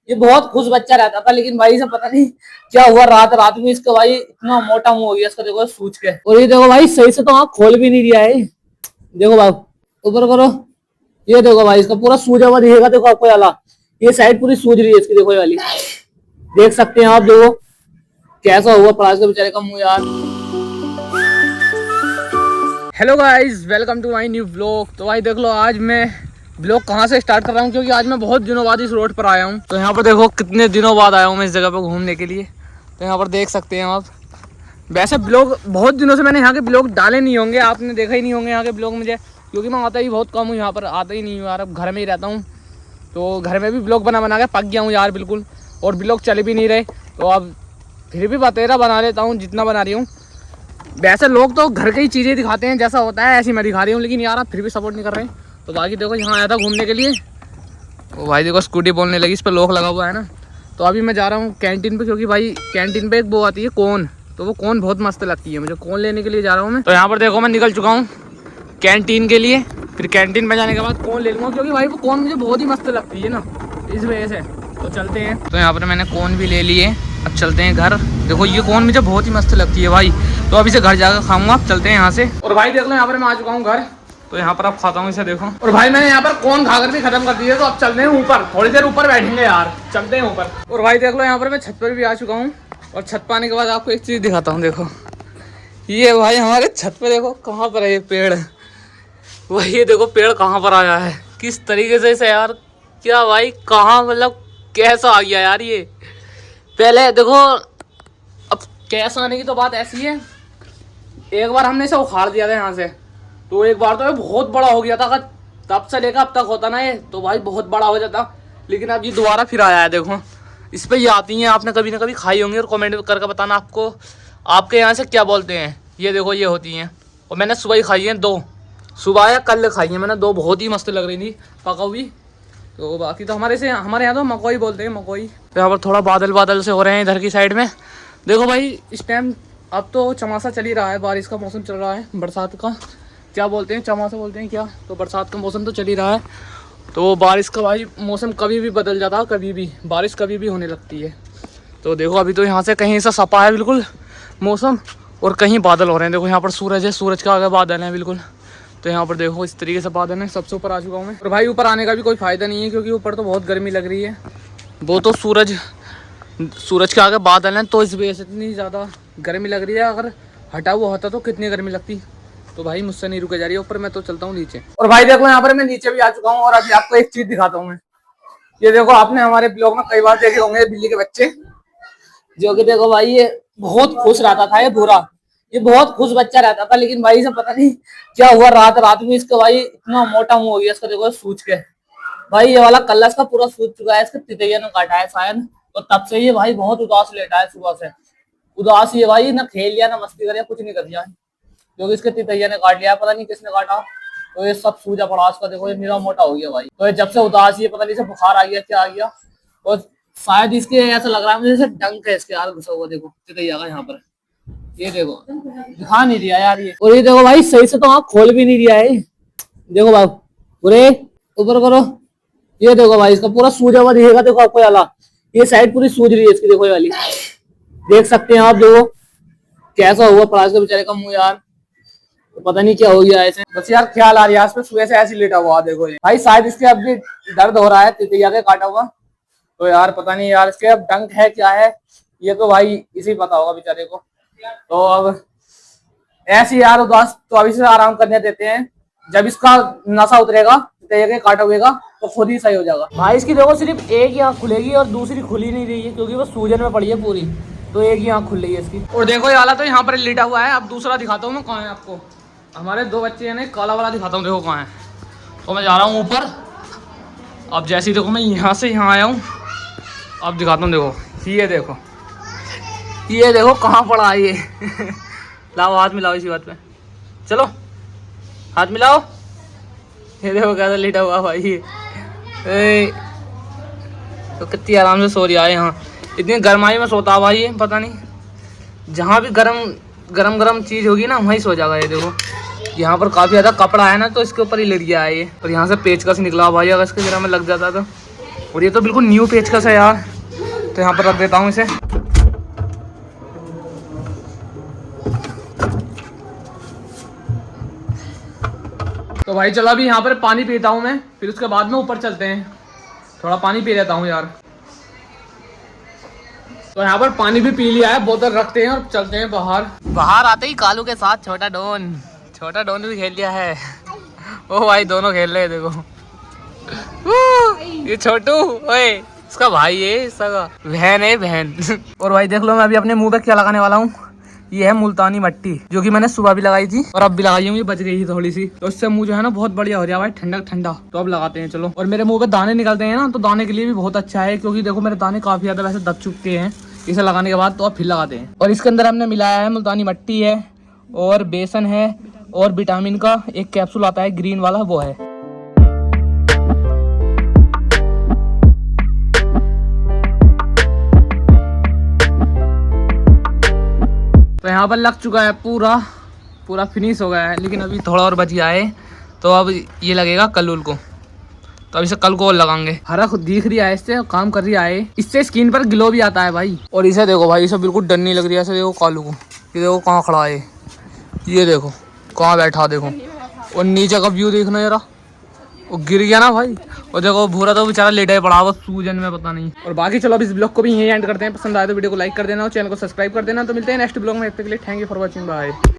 ये बहुत खुश बच्चा रहता था, लेकिन भाई से पता नहीं क्या हुआ, रात रात में इसका भाई इतना मोटा मुंह हो गया इसका, देखो सूज के। और ये देखो भाई सही से तो आँख खोल भी नहीं रहा है। देखो भाई ऊपर करो, ये देखो भाई इसका पूरा सूजा हुआ दिखेगा, देखो आपको वाला ये साइड पूरी सूज रही है इसकी, देखो ये वाली देख सकते हैं आप। देखो कैसा हुआ पराज के बेचारे का मुंह यार। Hello guys, welcome to my new blog. तो भाई देख लो आज मैं ब्लॉग कहाँ से स्टार्ट कर रहा हूँ, क्योंकि आज मैं बहुत दिनों बाद इस रोड पर आया हूँ। तो यहाँ पर देखो कितने दिनों बाद आया हूँ मैं इस जगह पर घूमने के लिए। तो यहाँ पर देख सकते हैं आप। वैसे ब्लॉग बहुत दिनों से मैंने यहाँ के ब्लॉग डाले नहीं होंगे, आपने देखा ही नहीं होंगे यहाँ के ब्लॉग मुझे, क्योंकि मैं आता ही बहुत कम हूँ यहाँ पर, आता ही नहीं हूँ यार, अब घर में ही रहता हूँ। तो घर में भी ब्लॉग बना के पक गया हूँ यार बिल्कुल, और ब्लॉग चल भी नहीं रहे। तो अब फिर भी बतेरा बना लेता हूँ जितना बना रही हूँ। वैसे लोग तो घर की ही चीज़ें दिखाते हैं, जैसा होता है ऐसी मैं दिखा रही हूँ, लेकिन यार आप फिर भी सपोर्ट नहीं कर रहे हैं। तो बाकी देखो यहाँ आया था घूमने के लिए। वो भाई देखो स्कूटी बोलने लगी, इस पर लॉक लगा हुआ है ना। तो अभी मैं जा रहा हूँ कैंटीन पे, क्योंकि भाई कैंटीन पे एक वो आती है कोन, तो वो कोन बहुत मस्त लगती है मुझे, कोन लेने के लिए जा रहा हूँ मैं। तो यहाँ पर देखो मैं निकल चुका हूँ कैंटीन के लिए। फिर कैंटीन में जाने के बाद कोन ले लूँगा, क्योंकि भाई वो कोन मुझे बहुत ही मस्त लगती है ना, इस वजह से। तो चलते हैं। तो यहाँ पर मैंने कोन भी ले लिए, अब चलते हैं घर। देखो ये कोन मुझे बहुत ही मस्त लगती है भाई, तो अभी से घर जाकर खाऊंगा। चलते हैं यहाँ से। और भाई देख लो यहाँ पर मैं आ चुका हूँ घर। तो यहाँ पर अब खाता हूँ इसे, देखो। और भाई मैंने यहाँ पर कोन खाकर भी खत्म कर दिया, तो अब चलते हैं ऊपर, थोड़ी देर ऊपर बैठेंगे यार, चलते हैं ऊपर। और भाई देख लो यहाँ पर मैं छत पर भी आ चुका हूँ, और छत पर आने के बाद आपको एक चीज़ दिखाता हूँ। देखो ये भाई हमारे छत पर देखो कहाँ पर है ये पेड़, वही देखो पेड़ कहाँ पर आया है, किस तरीके से इसे यार, क्या भाई कहाँ, मतलब कैसा आ गया यार ये। पहले देखो, अब कैसा आने की तो बात ऐसी है, एक बार हमने इसे उखाड़ दिया था यहाँ से, तो एक बार तो ये बहुत बड़ा हो गया था। अगर तब से लेकर अब तक होता ना ये, तो भाई बहुत बड़ा हो जाता। लेकिन अब ये दोबारा फिर आया है। देखो इस पर ये आती हैं, आपने कभी ना कभी खाई होंगी, और कमेंट करके बताना आपको आपके यहाँ से क्या बोलते हैं। ये देखो ये होती हैं, और मैंने सुबह ही खाई हैं, 2 सुबह या कल खाई हैं मैंने 2, बहुत ही मस्त लग रही थी पका हुई। तो बाकी तो हमारे यहाँ तो मकोई बोलते हैं, मकोई। तो यहाँ पर थोड़ा बादल बादल से हो रहे हैं इधर की साइड में। देखो भाई इस टाइम अब तो चमासा चल ही रहा है, बारिश का मौसम चल रहा है, बरसात का क्या बोलते हैं, चमासा बोलते हैं क्या, तो बरसात का मौसम तो चल ही रहा है। तो बारिश का भाई मौसम कभी भी बदल जाता है, कभी भी बारिश कभी भी होने लगती है। तो देखो अभी तो यहाँ से कहीं सा सपा है बिल्कुल मौसम, और कहीं बादल हो रहे हैं। देखो यहाँ पर सूरज है, सूरज का आगे बादल है बिल्कुल। तो यहाँ पर देखो इस तरीके से बादल है, सबसे ऊपर आ चुका हूँ मैं। और भाई ऊपर आने का भी कोई फ़ायदा नहीं है, क्योंकि ऊपर तो बहुत गर्मी लग रही है। वो तो सूरज के आगे बादल हैं, तो इस वजह से इतनी ज़्यादा गर्मी लग रही है। अगर हटा हुआ होता तो कितनी गर्मी लगती। तो भाई मुझसे नहीं रुके जा रही है ऊपर, मैं तो चलता हूँ नीचे। और भाई देखो यहाँ पर मैं नीचे भी आ चुका हूँ, और अभी आपको एक चीज़ दिखाता हूँ मैं। ये देखो आपने हमारे ब्लॉग में कई बार देखे होंगे बिल्ली के बच्चे, जो कि देखो भाई ये बहुत खुश रहता था, ये भूरा, ये बहुत खुश बच्चा रहता था, लेकिन भाई से पता नहीं क्या हुआ, रात रात में इसका भाई इतना मोटा मुंह हो गया इसका, देखो सूज के। भाई ये वाला कल्ला इसका पूरा सूज चुका है, इसका तितैया ने काटा है शायद, तो तब से ये भाई बहुत उदास लेटा है सुबह से। उदास ये भाई, ना खेल लिया ना मस्ती कर, कुछ नहीं कर दिया, क्योंकि इसके तितैया ने काट लिया, पता नहीं किसने काटा। तो ये सब सूजा पड़ा इसका, देखो ये नीरा मोटा हो गया भाई। तो ये जब से उदास, ये पता नहीं से बुखार आ गया क्या आ गया, और शायद इसके ऐसा लग रहा है मुझे जैसे डंक है इसके यार घुसा हुआ, देखो तितैया का यहाँ पर, ये देखो दिखा नहीं दिया यार ये। और ये देखो भाई सही से तो आँख खोल भी नहीं दिया है। देखो भाई पूरे ऊपर करो, ये देखो भाई इसका पूरा सूजा हुआ दिखेगा, देखो आपको वाला ये साइड पूरी सूज रही है इसकी, देखो ये वाली देख सकते हैं आप। देखो कैसा हुआ पराज के बेचारे का मुंह यार, तो पता नहीं क्या हो गया ऐसे, बस यार ख्याल आ रही है इस पे, सुबह से ऐसे लेटा हुआ। देखो ये भाई शायद इसके अब भी दर्द हो रहा है, तितैया के काटा हुआ। तो यार पता नहीं यार इसके अब डंक है क्या है, ये तो भाई इसी पता होगा बेचारे को। तो अब ऐसे यार उदास, तो अभी से आराम करने देते हैं, जब इसका नशा उतरेगा के काटा हुएगा तो खुद ही सही हो जाएगा। भाई इसकी देखो सिर्फ एक ही आँख खुलेगी, और दूसरी खुली नहीं रही है, क्योंकि वो सूजन में पड़ी है पूरी, तो एक ही आँख खुल रही है इसकी। और देखो ये वाला तो यहाँ पर लेटा हुआ है। अब दूसरा दिखाता हूँ मैं कहाँ है आपको, हमारे 2 बच्चे हैं, काला वाला दिखाता हूँ, देखो कहाँ है। तो मैं जा रहा हूँ ऊपर। अब जैसे ही देखो मैं यहाँ से यहाँ आया हूँ, अब दिखाता हूँ, देखो ये देखो कहाँ पड़ा है ये लाओ हाथ मिलाओ इसी बात पे, चलो हाथ मिलाओ। ये देखो कैसा लेटा हुआ भाई ये, तो कितनी आराम से सो रहा है यहाँ, इतनी गर्माई में सोता भाई ये, पता नहीं जहाँ भी गरम चीज़ होगी ना वहीं सो जाएगा। ये देखो यहाँ पर काफ़ी ज़्यादा कपड़ा है ना, तो इसके ऊपर ही लेट गया है ये। और यहाँ से पेचकस निकला भाई, अगर इसके जरा में लग जाता तो और ये तो बिल्कुल न्यू पेचकस है यार। तो यहाँ पर रख देता हूँ इसे। तो भाई चलो अभी यहाँ पर पानी पीता हूँ मैं, फिर उसके बाद में ऊपर चलते हैं। थोड़ा पानी पी लेता हूँ यार। तो यहाँ पर पानी भी पी लिया है, बोतल रखते हैं और चलते हैं बाहर। बाहर आते ही कालू के साथ छोटा डॉन भी खेल लिया है। ओ भाई दोनों खेल रहे हैं देखो। ये छोटू, ओए इसका भाई है, इसका बहन है बहन। और भाई देख लो मैं अभी अपने मुंह पे क्या लगाने वाला हूँ। ये है मुल्तानी मट्टी, जो कि मैंने सुबह भी लगाई थी और अब भी लगाई हूँ। ये बच गई थी थोड़ी सी, तो इससे मुंह जो है ना बहुत बढ़िया हो रहा है भाई, ठंडा ठंडा। तो अब लगाते हैं चलो। और मेरे मुंह पे दाने निकलते हैं ना, तो दाने के लिए भी बहुत अच्छा है, क्योंकि देखो मेरे दाने काफी ज्यादा वैसे दब चुके हैं इसे लगाने के बाद। तो अब फिर लगाते हैं। और इसके अंदर हमने मिलाया है मुल्तानी मट्टी है और बेसन है और विटामिन का एक कैप्सूल आता है ग्रीन वाला, वो है। तो यहाँ पर लग चुका है पूरा फिनिश हो गया है, लेकिन अभी थोड़ा और बच गया है। तो अब ये लगेगा कल को। तो अब इसे कल को और लगाएंगे। हरा खुद दिख रही है, इससे काम कर रही है, इससे स्किन पर ग्लो भी आता है भाई। और इसे देखो भाई, इसे बिल्कुल डर नहीं लग रही है। ऐसे देखो कालू को, ये देखो कहाँ खड़ा है, ये देखो कहाँ बैठा, देखो। और नीचे का व्यू देखना जरा, वो गिर गया ना भाई। और देखो भूरा तो बेचारा लेटा ही पड़ा हुआ सूजन में, पता नहीं। और बाकी चलो अब इस ब्लॉग को भी यहीं एंड करते हैं। पसंद आए तो वीडियो को लाइक कर देना और चैनल को सब्सक्राइब कर देना। तो मिलते हैं नेक्स्ट ब्लॉग में, तब तक के लिए thank you for watching, bye.